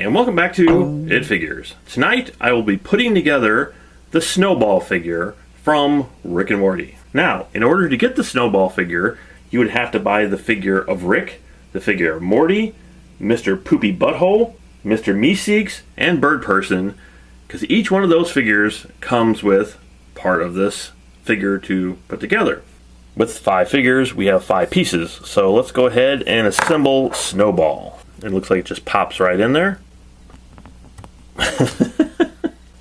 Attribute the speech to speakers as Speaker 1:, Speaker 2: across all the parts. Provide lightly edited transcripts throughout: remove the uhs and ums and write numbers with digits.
Speaker 1: and welcome back to It Figures. Tonight I will be putting together the Snowball figure from Rick and Morty. Now, in order to get the Snowball figure, you would have to buy the figure of Rick, the figure of Morty, Mr. Poopy Butthole, Mr. Meeseeks, and Bird Person, because each one of those figures comes with part of this figure to put together. With 5 figures, we have 5 pieces, so let's go ahead and assemble Snowball. It looks like it just pops right in there.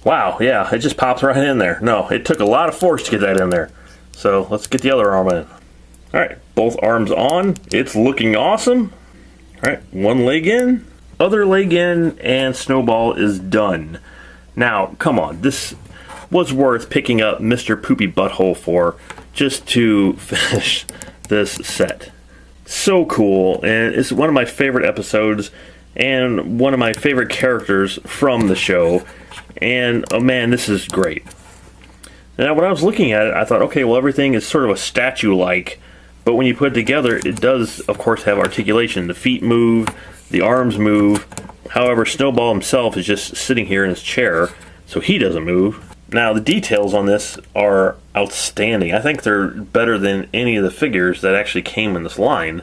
Speaker 1: Wow, yeah, it just pops right in there. No, it took a lot of force to get that in there. So let's get the other arm in. Alright, both arms on. It's looking awesome. Alright, one leg in, other leg in, and Snowball is done. Now, come on, this was worth picking up Mr. Poopy Butthole for just to finish this set. So cool, and it's one of my favorite episodes and one of my favorite characters from the show, and oh man, this is great. Now when I was looking at it, I thought, okay, well, everything is sort of a statue-like, but when you put it together, it does of course have articulation. The feet move, the arms move. However, Snowball himself is just sitting here in his chair, so he doesn't move. Now, the details on this are outstanding. I think they're better than any of the figures that actually came in this line.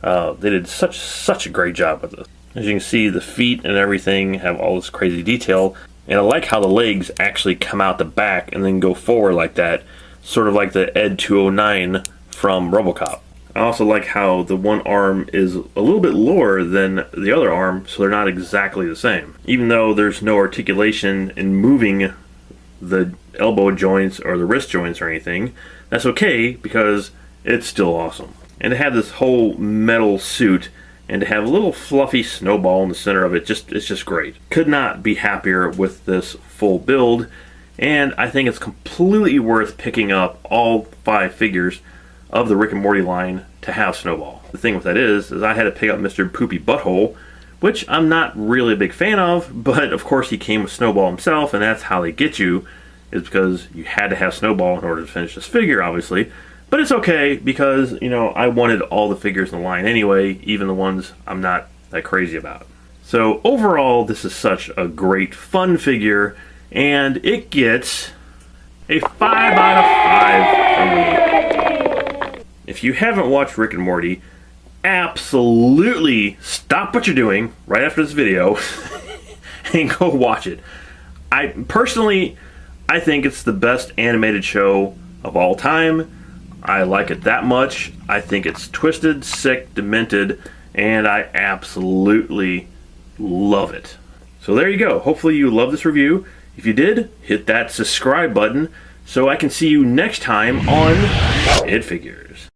Speaker 1: They did such a great job with this. As you can see, the feet and everything have all this crazy detail. And I like how the legs actually come out the back and then go forward like that, sort of like the Ed 209 from RoboCop. I also like how the one arm is a little bit lower than the other arm, so they're not exactly the same. Even though there's no articulation in moving the elbow joints or the wrist joints or anything, that's okay because it's still awesome. And to have this whole metal suit and to have a little fluffy Snowball in the center of it, it's just great. Could not be happier with this full build, and I think it's completely worth picking up all 5 figures of the Rick and Morty line to have Snowball. The thing with that is I had to pick up Mr. Poopy Butthole, which I'm not really a big fan of, but of course he came with Snowball himself, and that's how they get you, is because you had to have Snowball in order to finish this figure, obviously. But it's okay, because, you know, I wanted all the figures in the line anyway, even the ones I'm not that crazy about. So overall, this is such a great, fun figure, and it gets a 5 out of 5 from me. If you haven't watched Rick and Morty, absolutely stop what you're doing right after this video and go watch it. I think it's the best animated show of all time. I like it that much. I think it's twisted, sick, demented, and I absolutely love it. So there you go. Hopefully you love this review. If you did, hit that subscribe button so I can see you next time on It Figures.